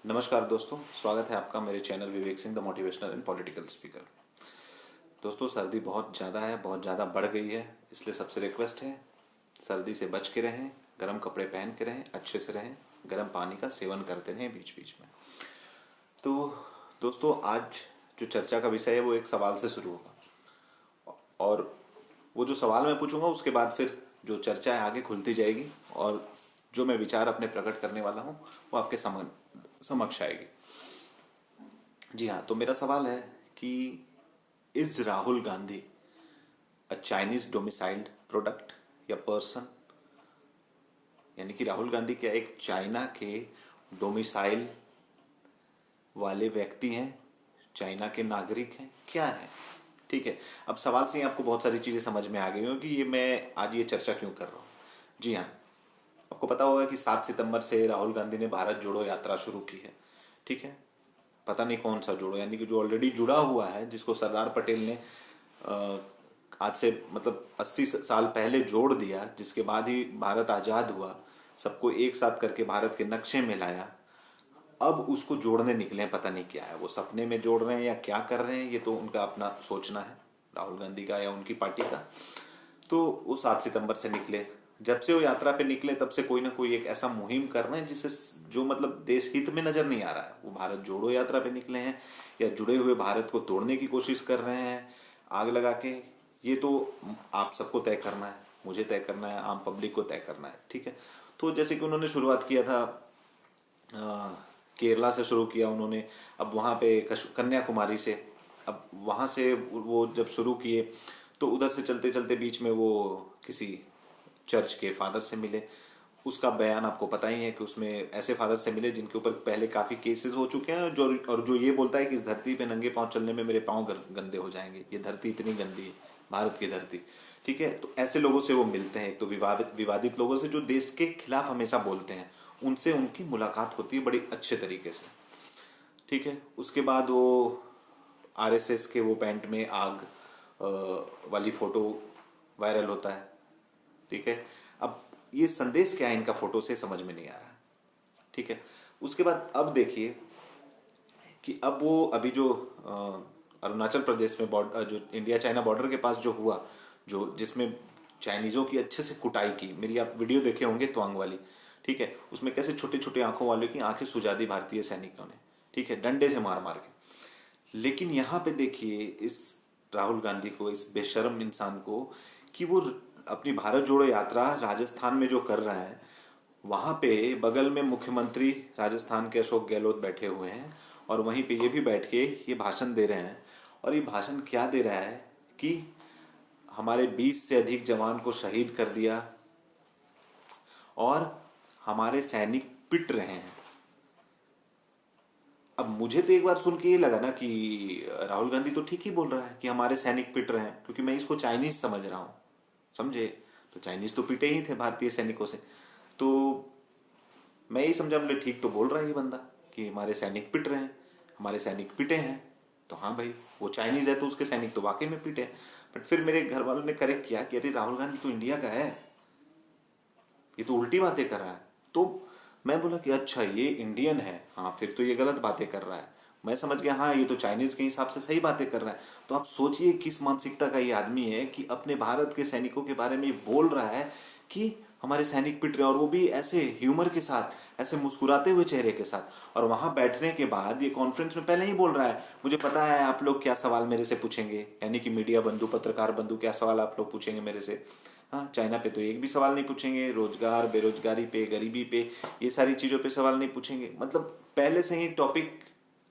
नमस्कार दोस्तों, स्वागत है आपका मेरे channel Vivek Singh the motivational and political speaker. दोस्तों, सर्दी बहुत ज़्यादा है, बहुत ज़्यादा बढ़ गई है, इसलिए सबसे रिक्वेस्ट है सर्दी से बच के रहें, गर्म कपड़े पहन के रहें, अच्छे से रहें, गर्म पानी का सेवन करते रहें बीच बीच में। तो दोस्तों, आज जो चर्चा का विषय है वो एक सवाल से शुरू होगा, और वो जो सवाल मैं पूछूंगा उसके बाद फिर जो चर्चा है आगे खुलती जाएगी, और जो मैं विचार अपने प्रकट करने वाला हूँ वो आपके समक्ष आएगी। जी हाँ, तो मेरा सवाल है कि is Rahul Gandhi a Chinese domiciled product या पर्सन? यानी कि राहुल गांधी क्या एक चाइना के डोमिसाइल वाले व्यक्ति हैं, चाइना के नागरिक हैं, क्या है? ठीक है, अब सवाल से ही आपको बहुत सारी चीजें समझ में आ गई होंगी कि ये मैं आज ये चर्चा क्यों कर रहा हूँ। जी हाँ, आपको पता होगा कि 7 सितंबर से राहुल गांधी ने भारत जोड़ो यात्रा शुरू की है। ठीक है, पता नहीं कौन सा जोड़ो, यानी कि जो ऑलरेडी जुड़ा हुआ है, जिसको सरदार पटेल ने आज से मतलब 80 साल पहले जोड़ दिया, जिसके बाद ही भारत आजाद हुआ, सबको एक साथ करके भारत के नक्शे में लाया। अब उसको जोड़ने निकले हैं, पता नहीं क्या है, वो सपने में जोड़ रहे हैं या क्या कर रहे हैं, ये तो उनका अपना सोचना है, राहुल गांधी का या उनकी पार्टी का। तो वो 7 सितंबर से निकले, जब से वो यात्रा पे निकले तब से कोई ना कोई एक ऐसा मुहिम कर रहे हैं जिसे जो मतलब देश हित में नजर नहीं आ रहा है। वो भारत जोड़ो यात्रा पे निकले हैं या जुड़े हुए भारत को तोड़ने की कोशिश कर रहे हैं आग लगा के, ये तो आप सबको तय करना है, मुझे तय करना है, आम पब्लिक को तय करना है। ठीक है, तो जैसे कि उन्होंने शुरुआत किया था केरला से शुरू किया उन्होंने, अब वहाँ पे कन्याकुमारी से, अब वहाँ से वो जब शुरू किए तो उधर से चलते चलते बीच में वो किसी चर्च के फादर से मिले। उसका बयान आपको पता ही है कि उसमें ऐसे फादर से मिले जिनके ऊपर पहले काफ़ी केसेस हो चुके हैं, जो ये बोलता है कि इस धरती पे नंगे पाँव चलने में मेरे पाँव गंदे हो जाएंगे, ये धरती इतनी गंदी है, भारत की धरती। ठीक है, तो ऐसे लोगों से वो मिलते हैं, एक तो विवादित विवादित लोगों से जो देश के खिलाफ हमेशा बोलते हैं, उनसे उनकी मुलाकात होती है बड़ी अच्छे तरीके से। ठीक है, उसके बाद वो आरएसएस के वो पैंट में आग वाली फोटो वायरल होता है। ठीक है, अब ये संदेश क्या है इनका फोटो से समझ में नहीं आ रहा है। ठीक है, उसके बाद अब देखिए कि अब वो अभी जो अरुणाचल प्रदेश में बॉर्डर, जो इंडिया चाइना बॉर्डर के पास जो हुआ, जो जिसमें चाइनीजों की अच्छे से कुटाई की, मेरी आप वीडियो देखे होंगे त्वांग वाली। ठीक है, उसमें कैसे छोटे छोटे आंखों वालों की आंखें सुजा दी भारतीय सैनिकों ने, ठीक है, डंडे से मार मार के। लेकिन यहाँ पे देखिए इस राहुल गांधी को, इस बेशर्म इंसान को, कि वो अपनी भारत जोड़ो यात्रा राजस्थान में जो कर रहा है, वहां पे बगल में मुख्यमंत्री राजस्थान के अशोक गहलोत बैठे हुए हैं, और वहीं पे ये भी बैठ के ये भाषण दे रहे हैं। और ये भाषण क्या दे रहा है कि हमारे 20 से अधिक जवान को शहीद कर दिया और हमारे सैनिक पिट रहे हैं। अब मुझे तो एक बार सुन के ये लगा ना कि राहुल गांधी तो ठीक ही बोल रहा है कि हमारे सैनिक पिट रहे हैं, क्योंकि मैं इसको चाइनीज समझ रहा हूँ। समझे, तो चाइनीज तो पिटे ही थे भारतीय सैनिकों से। तो मैं यही समझा, बोले ठीक तो बोल रहा है ये बंदा कि हमारे सैनिक पिट रहे हैं, हमारे सैनिक पिटे हैं। तो हाँ भाई, वो चाइनीज है तो उसके सैनिक तो वाकई में पिटे हैं। बट फिर मेरे घर वालों ने करेक्ट किया कि अरे राहुल गांधी तो इंडिया का है, ये तो उल्टी बातें कर रहा है। तो मैं बोला कि अच्छा ये इंडियन है, हाँ फिर तो ये गलत बातें कर रहा है। मैं समझ गया हाँ ये तो चाइनीज के हिसाब से सही बातें कर रहा है। तो आप सोचिए किस मानसिकता का ये आदमी है कि अपने भारत के सैनिकों के बारे में बोल रहा है कि हमारे सैनिक पिट रहे हैं, और वो भी ऐसे ह्यूमर के साथ, ऐसे मुस्कुराते हुए चेहरे के साथ। और वहां बैठने के बाद ये कॉन्फ्रेंस में पहले ही बोल रहा है, मुझे पता है आप लोग क्या सवाल मेरे से पूछेंगे, यानी कि मीडिया बंधु, पत्रकार बंधु, क्या सवाल आप लोग पूछेंगे मेरे से। हाँ, चाइना पे तो एक भी सवाल नहीं पूछेंगे, रोजगार, बेरोजगारी पे, गरीबी पे, ये सारी चीजों पे सवाल नहीं पूछेंगे। मतलब पहले से ही टॉपिक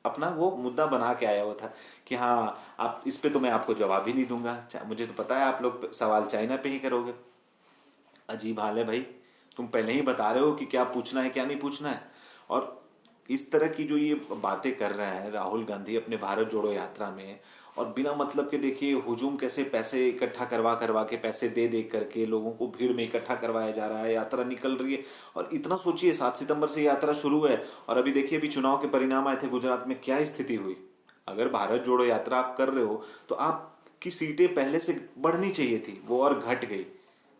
अपना वो मुद्दा बना के आया हुआ था कि हाँ आप इस पे तो मैं आपको जवाब ही नहीं दूंगा, मुझे तो पता है आप लोग सवाल चाइना पे ही करोगे। अजीब हाल है भाई, तुम पहले ही बता रहे हो कि क्या पूछना है क्या नहीं पूछना है। और इस तरह की जो ये बातें कर रहे हैं राहुल गांधी अपने भारत जोड़ो यात्रा में, और बिना मतलब के देखिए हुजूम कैसे पैसे इकट्ठा करवा करवा के, पैसे दे दे करके लोगों को भीड़ में इकट्ठा करवाया जा रहा है, यात्रा निकल रही है। और इतना सोचिए 7 सितंबर से यात्रा शुरू है, और अभी देखिए अभी चुनाव के परिणाम आए थे गुजरात में, क्या स्थिति हुई। अगर भारत जोड़ो यात्रा आप कर रहे हो तो आपकी सीटें पहले से बढ़नी चाहिए थी, वो और घट गई।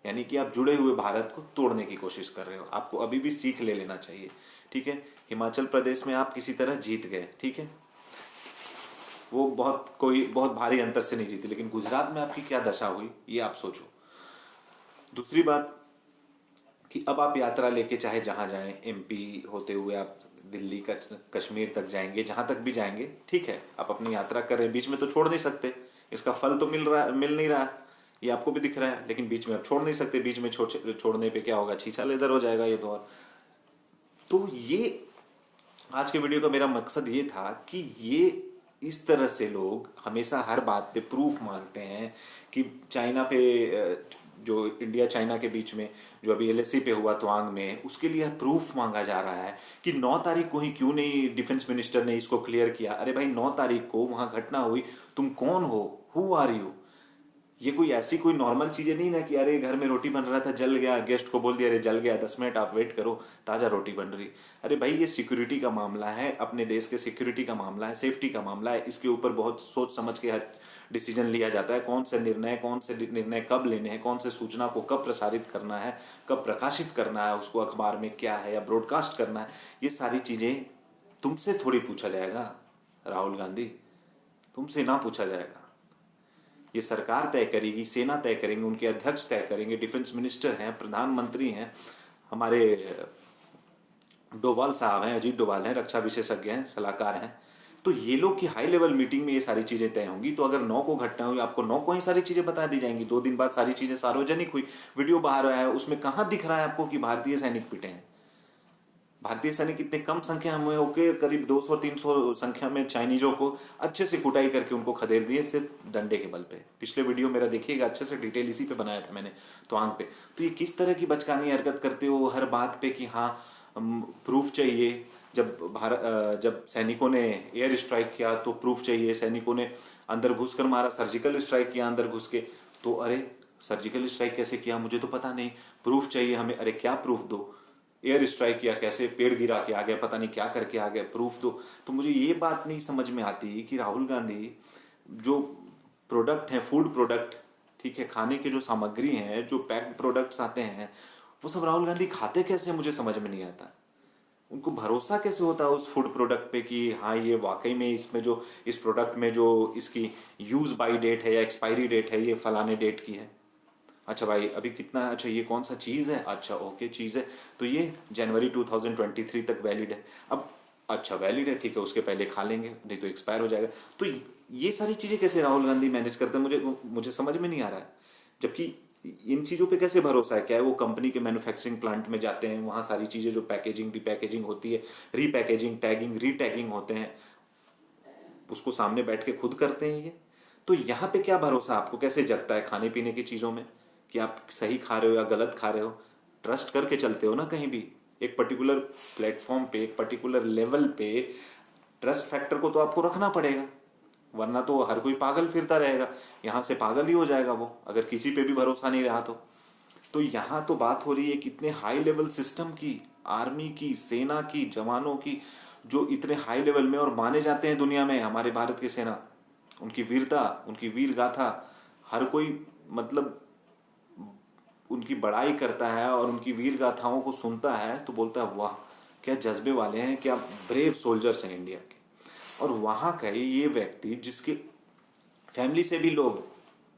यानी कि आप जुड़े हुए भारत को तोड़ने की कोशिश कर रहे हो, आपको अभी भी सीख ले लेना चाहिए। ठीक है। हिमाचल प्रदेश में आप किसी तरह जीत गए, ठीक है, वो बहुत भारी अंतर से नहीं जीती, लेकिन गुजरात में आपकी क्या दशा हुई ये आप सोचो। दूसरी बात कि अब आप यात्रा लेके चाहे जहां जाएं, एमपी होते हुए आप दिल्ली का कश्मीर तक जाएंगे, जहां तक भी जाएंगे, ठीक है, आप अपनी यात्रा कर रहे हैं, बीच में तो छोड़ नहीं सकते, इसका फल तो मिल नहीं रहा, ये आपको भी दिख रहा है, लेकिन बीच में आप छोड़ नहीं सकते, बीच में छोड़ने पे क्या होगा, छीछा लेदर हो जाएगा ये तो। और तो ये आज के वीडियो का मेरा मकसद ये था कि ये इस तरह से लोग हमेशा हर बात पे प्रूफ मांगते हैं कि चाइना पे जो इंडिया चाइना के बीच में जो अभी एलएसी पे हुआ तवांग में, उसके लिए प्रूफ मांगा जा रहा है कि 9 तारीख को ही क्यों नहीं डिफेंस मिनिस्टर ने इसको क्लियर किया। अरे भाई 9 तारीख को वहां घटना हुई, तुम कौन हो, हु आर यू? ये कोई ऐसी कोई नॉर्मल चीजें नहीं ना कि अरे घर में रोटी बन रहा था जल गया, गेस्ट को बोल दिया अरे जल गया, 10 मिनट आप वेट करो, ताजा रोटी बन रही। अरे भाई ये सिक्योरिटी का मामला है, अपने देश के सिक्योरिटी का मामला है, सेफ्टी का मामला है, इसके ऊपर बहुत सोच समझ के हर डिसीजन लिया जाता है। कौन से निर्णय कब लेने हैं, कौन से सूचना को कब प्रसारित करना है, कब प्रकाशित करना है, उसको अखबार में क्या है या ब्रॉडकास्ट करना है, ये सारी चीजें तुमसे थोड़ी पूछा जाएगा राहुल गांधी, तुमसे ना पूछा जाएगा। ये सरकार तय करेगी, सेना तय करेंगे, उनके अध्यक्ष तय करेंगे, डिफेंस मिनिस्टर हैं, प्रधानमंत्री हैं, हमारे डोभाल साहब हैं, अजीत डोभाल हैं, रक्षा विशेषज्ञ हैं, सलाहकार हैं। तो ये लोग की हाई लेवल मीटिंग में ये सारी चीजें तय होंगी। तो अगर 9 को घटना हुई, आपको 9 को ही सारी चीजें बता दी जाएंगी। 2 दिन बाद सारी चीजें सार्वजनिक हुई, वीडियो बाहर आया है, उसमें कहां दिख रहा है आपको कि भारतीय सैनिक पिटे हैं? भारतीय सैनिक इतने कम संख्या में होके करीब 200-300 संख्या में चाइनीजों को अच्छे से कुटाई करके उनको खदेड़ दिए सिर्फ डंडे के बल पे। पिछले वीडियो मेरा देखिएगा, अच्छे से डिटेल इसी पे बनाया था मैंने, तवांग पे। तो ये किस तरह की बचकानी हरकत करते हो हर बात पे कि हाँ प्रूफ चाहिए। जब सैनिकों ने एयर स्ट्राइक किया तो प्रूफ चाहिए, सैनिकों ने अंदर घुसकर मारा, सर्जिकल स्ट्राइक किया अंदर घुस के, तो अरे सर्जिकल स्ट्राइक कैसे किया मुझे तो पता नहीं, प्रूफ चाहिए हमें। अरे क्या प्रूफ दो? एयर स्ट्राइक किया, कैसे पेड़ गिरा के आ गया, पता नहीं क्या करके आ गया, प्रूफ दो। तो मुझे ये बात नहीं समझ में आती कि राहुल गांधी जो प्रोडक्ट हैं, फूड प्रोडक्ट, ठीक है, खाने के जो सामग्री हैं, जो पैक्ड प्रोडक्ट्स आते हैं, वो सब राहुल गांधी खाते कैसे, मुझे समझ में नहीं आता। उनको भरोसा कैसे होता है उस फूड प्रोडक्ट पे कि हाँ ये वाकई में इसमें जो इस प्रोडक्ट में जो इसकी यूज बाई डेट है या एक्सपायरी डेट है ये फलाने डेट की है। अच्छा भाई अभी कितना, अच्छा ये कौन सा चीज़ है, अच्छा ओके चीज़ है, तो ये जनवरी 2023 तक वैलिड है। अब अच्छा वैलिड है, ठीक है, उसके पहले खा लेंगे, नहीं तो एक्सपायर हो जाएगा। तो ये सारी चीज़ें कैसे राहुल गांधी मैनेज करते हैं, मुझे समझ में नहीं आ रहा है। जबकि इन चीज़ों पे कैसे भरोसा है? क्या है वो कंपनी के मैन्युफैक्चरिंग प्लांट में जाते हैं, वहाँ सारी चीज़ें जो पैकेजिंग डीपैकेजिंग होती है, रीपैकेजिंग, टैगिंग, रीटैगिंग होते हैं, उसको सामने बैठ के खुद करते हैं ये। तो यहाँ पे क्या भरोसा आपको कैसे जगता है खाने पीने की चीज़ों में कि आप सही खा रहे हो या गलत खा रहे हो? ट्रस्ट करके चलते हो ना कहीं भी, एक पर्टिकुलर प्लेटफॉर्म पे, एक पर्टिकुलर लेवल पे ट्रस्ट फैक्टर को तो आपको रखना पड़ेगा, वरना तो हर कोई पागल फिरता रहेगा, यहाँ से पागल ही हो जाएगा वो, अगर किसी पे भी भरोसा नहीं रहा तो यहाँ तो बात हो रही है कितने हाई लेवल सिस्टम की, आर्मी की, सेना की, जवानों की, जो इतने हाई लेवल में और माने जाते हैं दुनिया में हमारे भारत की सेना, उनकी वीरता, उनकी वीर गाथा, हर कोई मतलब उनकी बड़ाई करता है और उनकी वीर गाथाओं को सुनता है तो बोलता है वाह क्या जज्बे वाले हैं, क्या ब्रेव सोल्जर्स हैं इंडिया के। और वहां का ये व्यक्ति जिसके फैमिली से भी लोग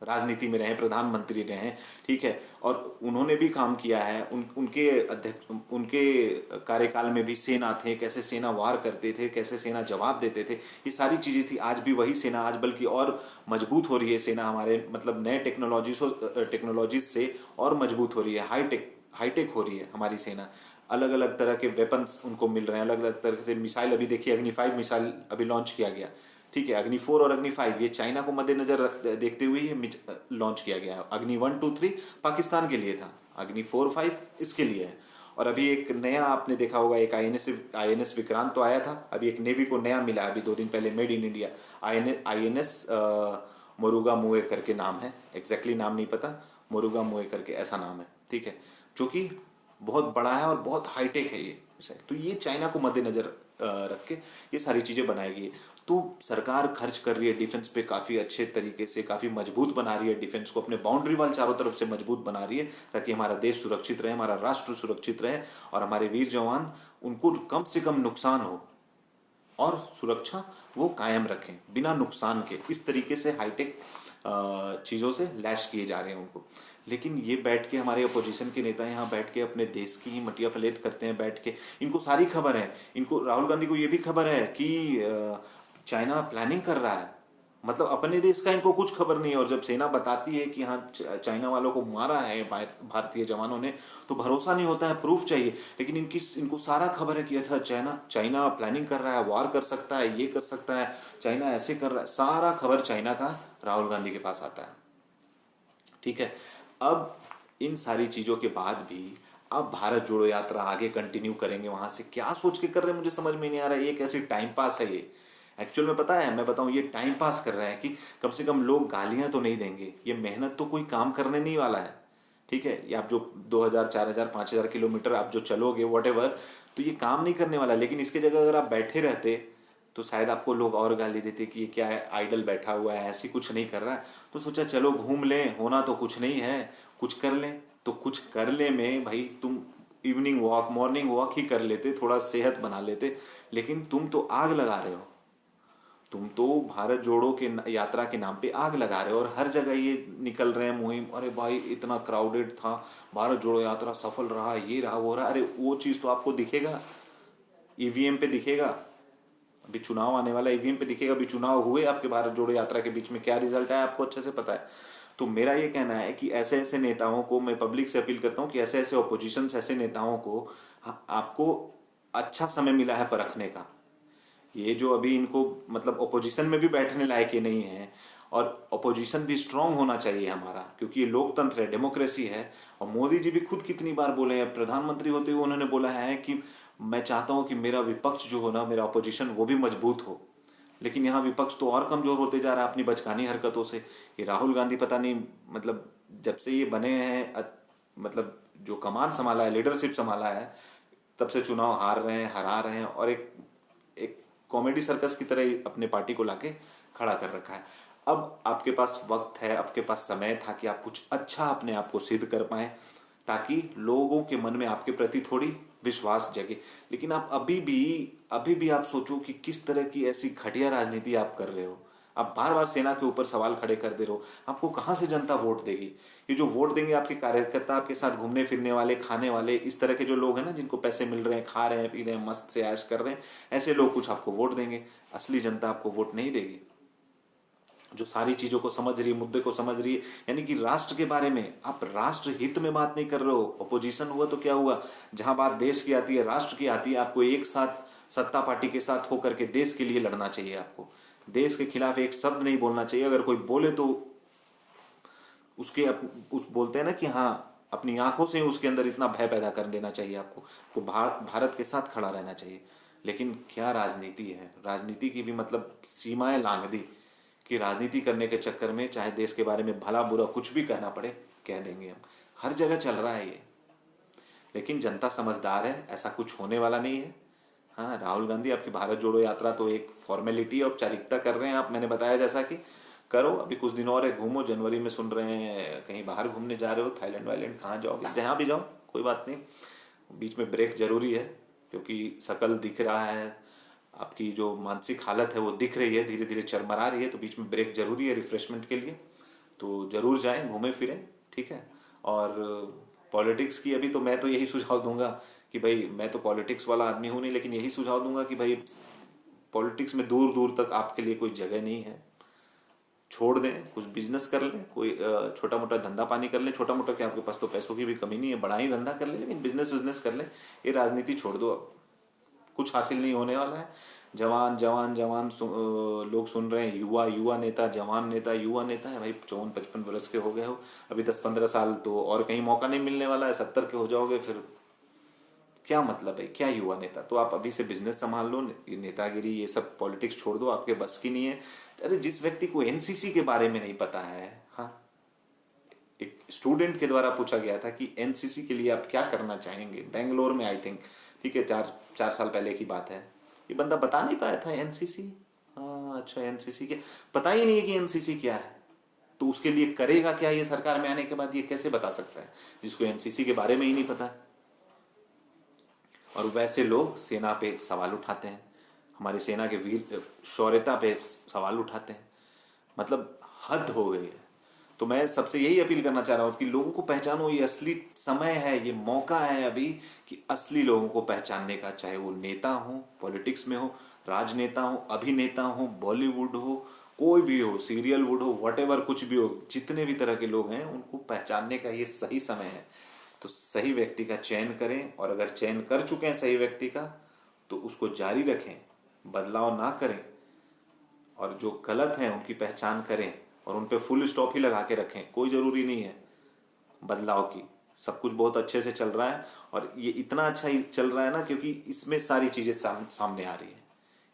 राजनीति में रहे, प्रधानमंत्री रहे, ठीक है, और उन्होंने भी काम किया है, उनके अध्यक्ष, उनके कार्यकाल में भी सेना थे, कैसे सेना वार करते थे, कैसे सेना जवाब देते थे, ये सारी चीजें थी। आज भी वही सेना, आज बल्कि और मजबूत हो रही है सेना, हमारे मतलब नए टेक्नोलॉजीज से और मजबूत हो रही है, हाईटेक हो रही है हमारी सेना। अलग अलग तरह के वेपन्स उनको मिल रहे हैं, अलग अलग तरह से मिसाइल, अभी देखिए अग्नि 5 मिसाइल अभी लॉन्च किया गया, ठीक है, अग्नि 4 और अग्नि 5 ये चाइना को मद्देनजर देखते हुए ये लॉन्च किया गया है। अग्नि 1, 2, 3 पाकिस्तान के लिए था, अग्नि 4, 5 इसके लिए है। और अभी एक नया आपने देखा होगा, एक आईएनएस विक्रांत तो आया था, अभी एक नेवी को नया मिला अभी 2 दिन पहले, मेड इन इंडिया, आईएनएस मोरुगा मुए करके नाम है, एग्जैक्टली नाम नहीं पता, मोरुगा मुए करके ऐसा नाम है, ठीक है, जो कि बहुत बड़ा है और बहुत हाईटेक है ये। तो ये चाइना को मद्देनजर रख के ये सारी चीजें बनाएगी। तो सरकार खर्च कर रही है डिफेंस पे काफी अच्छे तरीके से, काफी मजबूत बना रही है डिफेंस को, अपने बाउंड्री वाल चारों तरफ से मजबूत बना रही है ताकि हमारा देश सुरक्षित रहे, हमारा राष्ट्र सुरक्षित रहे और हमारे वीर जवान उनको कम से कम नुकसान हो और सुरक्षा वो कायम रखें बिना नुकसान के। इस तरीके से हाईटेक चीज़ों से लैश किए जा रहे हैं उनको। लेकिन ये बैठ के हमारे अपोजिशन के नेता यहाँ बैठ के अपने देश की ही मटिया पलेट करते हैं बैठ के। इनको सारी खबर है, इनको राहुल गांधी को ये भी खबर है कि चाइना प्लानिंग कर रहा है, मतलब अपने देश का इनको कुछ खबर नहीं है। और जब सेना बताती है कि हाँ चाइना वालों को मारा है भारतीय जवानों ने, तो भरोसा नहीं होता है, प्रूफ चाहिए। लेकिन इनको सारा खबर है कि अच्छा चाइना चाइना प्लानिंग कर रहा है, वार कर सकता है, ये कर सकता है, चाइना ऐसे कर रहा है, सारा खबर चाइना का राहुल गांधी के पास आता है। ठीक है, अब इन सारी चीजों के बाद भी अब भारत जोड़ो यात्रा आगे कंटिन्यू करेंगे। वहां से क्या सोच के कर रहे हैं मुझे समझ में नहीं आ रहा है। ये कैसी टाइम पास है ये। एक्चुअल में पता है, मैं बताऊं, ये टाइम पास कर रहे हैं कि कम से कम लोग गालियां तो नहीं देंगे। ये मेहनत तो कोई काम करने नहीं वाला है। ठीक है, ये आप जो 2000 4000 5000 किलोमीटर आप जो चलोगे वॉट एवर, तो ये काम नहीं करने वाला। लेकिन इसके जगह अगर आप बैठे रहते तो शायद आपको लोग और गाली देते कि ये क्या है, आइडल बैठा हुआ है, ऐसी कुछ नहीं कर रहा है। तो सोचा चलो घूम लें, होना तो कुछ नहीं है, कुछ कर लें। तो कुछ कर ले में भाई तुम इवनिंग वॉक मॉर्निंग वॉक ही कर लेते, थोड़ा सेहत बना लेते। लेकिन तुम तो आग लगा रहे हो, तुम तो भारत जोड़ो के यात्रा के नाम पे आग लगा रहे हो। और हर जगह ये निकल रहे हैं मुहिम, अरे भाई इतना क्राउडेड था, भारत जोड़ो यात्रा सफल रहा, ये रहा वो रहा। अरे वो चीज तो आपको दिखेगा, ईवीएम पे दिखेगा। अभी चुनाव आने वाला, ईवीएम पे दिखेगा। अभी चुनाव हुए आपके भारत जोड़ो यात्रा के बीच में क्या रिजल्ट आया आपको अच्छे से पता है। तो मेरा ये कहना है कि ऐसे ऐसे नेताओं को मैं पब्लिक से अपील करता हूँ कि ऐसे ऐसे ऑपोजिशन ऐसे नेताओं को आपको अच्छा समय मिला है परखने का। ये जो अभी इनको मतलब ओपोजिशन में भी बैठने लायक ये नहीं है, और ओपोजिशन भी स्ट्रांग होना चाहिए हमारा, क्योंकि ये लोकतंत्र है, डेमोक्रेसी है। और मोदी जी भी खुद कितनी बार बोले हैं, प्रधानमंत्री होते हुए उन्होंने बोला है कि मैं चाहता हूं कि मेरा विपक्ष जो हो ना, मेरा ओपोजिशन वो भी मजबूत हो। लेकिन यहाँ विपक्ष तो और कमजोर होते जा रहा है अपनी बचकानी हरकतों से। ये राहुल गांधी पता नहीं, मतलब जब से ये बने हैं मतलब जो कमान संभाला है, लीडरशिप संभाला है, तब से चुनाव हार रहे हैं, हरा रहे हैं, और एक एक कॉमेडी सर्कस की तरह ही अपने पार्टी को लाके खड़ा कर रखा है। अब आपके पास वक्त है, आपके पास समय था कि आप कुछ अच्छा अपने आप को सिद्ध कर पाए, ताकि लोगों के मन में आपके प्रति थोड़ी विश्वास जगे। लेकिन आप अभी भी आप सोचो कि किस तरह की ऐसी घटिया राजनीति आप कर रहे हो। आप बार बार सेना के ऊपर सवाल खड़े कर दे रहे हो। आपको कहां से जनता वोट देगी? ये जो वोट देंगे आपके कार्यकर्ता, आपके साथ घूमने फिरने वाले, खाने वाले, इस तरह के जो लोग हैं ना, जिनको पैसे मिल रहे हैं, खा रहे हैं, पी रहे हैं, मस्त से ऐश कर रहे हैं, ऐसे लोग कुछ आपको वोट देंगे। असली जनता आपको वोट नहीं देगी। जो सारी चीजों को समझ रही है, मुद्दे को समझ रही है, यानी कि राष्ट्र के बारे में आप राष्ट्र हित में बात नहीं कर रहे हो। अपोजिशन हुआ तो क्या हुआ, जहां बात देश की आती है, राष्ट्र की आती है, आपको एक साथ सत्ता पार्टी के साथ होकर के देश के लिए लड़ना चाहिए। आपको देश के खिलाफ एक शब्द नहीं बोलना चाहिए। अगर कोई बोले तो उसके उस बोलते हैं ना कि हाँ, अपनी आंखों से उसके अंदर इतना भय पैदा कर देना चाहिए आपको। तो भारत के साथ खड़ा रहना चाहिए। लेकिन क्या राजनीति है, राजनीति की भी मतलब सीमाएं लांघ दी कि राजनीति करने के चक्कर में चाहे देश के बारे में भला बुरा कुछ भी कहना पड़े, कह देंगे हम। हर जगह चल रहा है ये। लेकिन जनता समझदार है, ऐसा कुछ होने वाला नहीं है। हाँ, राहुल गांधी आपकी भारत जोड़ो यात्रा तो एक फॉर्मेलिटी औपचारिकता कर रहे हैं आप, मैंने बताया जैसा कि करो, अभी कुछ दिन और है, घूमो। जनवरी में सुन रहे हैं कहीं बाहर घूमने जा रहे हो, थाईलैंड वाईलैंड, कहाँ जाओगे, जहाँ भी जाओ कोई बात नहीं। बीच में ब्रेक जरूरी है, क्योंकि शकल दिख रहा है, आपकी जो मानसिक हालत है वो दिख रही है, धीरे धीरे चरमरा रही है। तो बीच में ब्रेक जरूरी है रिफ्रेशमेंट के लिए। तो जरूर जाएं, घूमें फिरें। ठीक है। और पॉलिटिक्स की अभी तो मैं तो यही सुझाव दूंगा कि भाई, मैं तो पॉलिटिक्स वाला आदमी हूं नहीं, लेकिन यही सुझाव दूंगा कि भाई पॉलिटिक्स में दूर दूर तक आपके लिए कोई जगह नहीं है। छोड़ दें, कुछ बिजनेस कर लें, कोई छोटा मोटा धंधा पानी कर लें। छोटा मोटा क्या, आपके पास तो पैसों की भी कमी नहीं है, बड़ा ही धंधा कर लें, लेकिन बिजनेस कर लें। ये राजनीति छोड़ दो, अब कुछ हासिल नहीं होने वाला है। जवान जवान जवान लोग सुन रहे हैं, युवा युवा नेता, जवान नेता, युवा नेता है भाई। 54-55 वर्ष के हो गए हो, अभी 10-15 साल तो और कहीं मौका नहीं मिलने वाला है। 70 के हो जाओगे फिर क्या मतलब है, क्या युवा नेता। तो आप अभी से बिजनेस संभाल लो, नेतागिरी ये सब पॉलिटिक्स छोड़ दो, आपके बस की नहीं है। अरे जिस व्यक्ति को एनसीसी के बारे में नहीं पता है, हाँ, एक स्टूडेंट के द्वारा पूछा गया था कि एनसीसी के लिए आप क्या करना चाहेंगे, बेंगलोर में आई थिंक, ठीक है, 4 साल पहले की बात है। ये बंदा बता नहीं पाया था एनसीसी। हाँ अच्छा, एनसीसी क्या, पता ही नहीं है कि एनसीसी क्या है। तो उसके लिए करेगा क्या ये सरकार में आने के बाद, ये कैसे बता सकता है जिसको एनसीसी के बारे में ही नहीं पता है। और वैसे लोग सेना पे सवाल उठाते हैं, हमारी सेना के वीर शौर्यता पे सवाल उठाते हैं। मतलब हद हो गई है। तो मैं सबसे यही अपील करना चाह रहा हूँ कि लोगों को पहचानो, ये असली समय है, ये मौका है अभी कि असली लोगों को पहचानने का, चाहे वो नेता हो, पॉलिटिक्स में हो, राजनेता हो, अभिनेता हो, बॉलीवुड हो, कोई भी हो, सीरियल वुड हो, वट कुछ भी हो, जितने भी तरह के लोग हैं उनको पहचानने का ये सही समय है। तो सही व्यक्ति का चयन करें, और अगर चयन कर चुके हैं सही व्यक्ति का तो उसको जारी रखें, बदलाव ना करें, और जो गलत है उनकी पहचान करें और उन पे फुल स्टॉप ही लगा के रखें। कोई ज़रूरी नहीं है बदलाव की, सब कुछ बहुत अच्छे से चल रहा है। और ये इतना अच्छा ही चल रहा है ना क्योंकि इसमें सारी चीज़ें सामने आ रही है।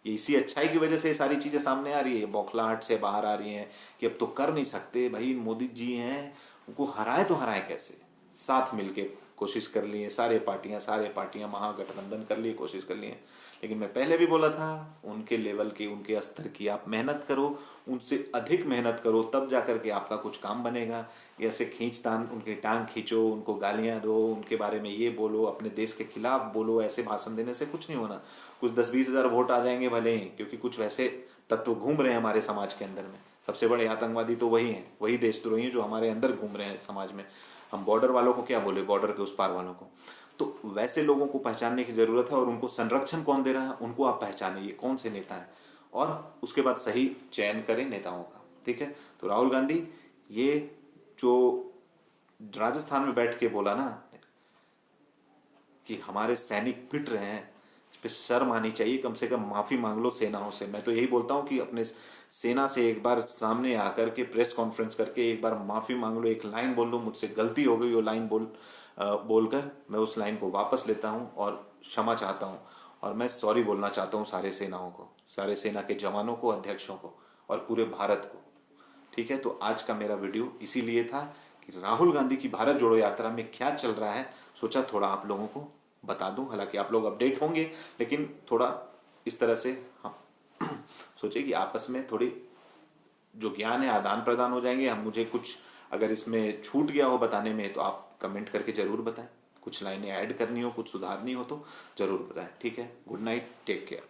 ये इसी अच्छाई की वजह से ये सारी चीज़ें सामने आ रही है, बौखलाहट से बाहर आ रही हैं कि अब तो कर नहीं सकते भाई, मोदी जी हैं, उनको हराए तो हराए कैसे। साथ मिलके कोशिश कर लिए सारे पार्टियां महागठबंधन कर लिए, कोशिश कर लिए। लेकिन मैं पहले भी बोला था, उनके लेवल की, उनके स्तर की आप मेहनत करो, उनसे अधिक मेहनत करो, तब जाकर के आपका कुछ काम बनेगा। ऐसे खींचतान, उनकी टांग खींचो, उनको गालियां दो, उनके बारे में ये बोलो, अपने देश के खिलाफ बोलो, ऐसे भाषण देने से कुछ नहीं होना। कुछ 10-20 हज़ार वोट आ जाएंगे भले ही, क्योंकि कुछ वैसे तत्व घूम रहे हैं हमारे समाज के अंदर में। सबसे बड़े आतंकवादी तो वही हैं, वही देशद्रोही हैं जो हमारे अंदर घूम रहे हैं समाज में। हम बॉर्डर वालों को क्या बोले, बॉर्डर के उस पार वालों को। तो वैसे लोगों को पहचानने की जरूरत है, और उनको संरक्षण कौन दे रहा है उनको आप पहचाने, ये कौन से नेता है, और उसके बाद सही चयन करें नेताओं का। ठीक है। तो राहुल गांधी, ये जो राजस्थान में बैठ के बोला ना कि हमारे सैनिक पिट रहे हैं, इस पे शर्म आनी चाहिए। कम से कम माफी मांग लो सेनाओं से। मैं तो यही बोलता हूँ कि अपने सेना से एक बार सामने आकर के प्रेस कॉन्फ्रेंस करके एक बार माफी मांग लो, एक लाइन बोल लो, मुझसे गलती हो गई, वो लाइन बोलकर मैं उस लाइन को वापस लेता हूँ और क्षमा चाहता हूँ। और मैं सॉरी बोलना चाहता हूँ सारे सेनाओं को, सारे सेना के जवानों को, अध्यक्षों को, और पूरे भारत को। ठीक है। तो आज का मेरा वीडियो इसीलिए था कि राहुल गांधी की भारत जोड़ो यात्रा में क्या चल रहा है, सोचा थोड़ा आप लोगों को बता दूं। हालांकि आप लोग अपडेट होंगे, लेकिन थोड़ा इस तरह से हम सोचे कि आपस में थोड़ी जो ज्ञान है आदान प्रदान हो जाएंगे। हम, मुझे कुछ अगर इसमें छूट गया हो बताने में तो आप कमेंट करके जरूर बताएं, कुछ लाइनें ऐड करनी हो, कुछ सुधारनी हो तो जरूर बताएं। ठीक है। Good night, take care.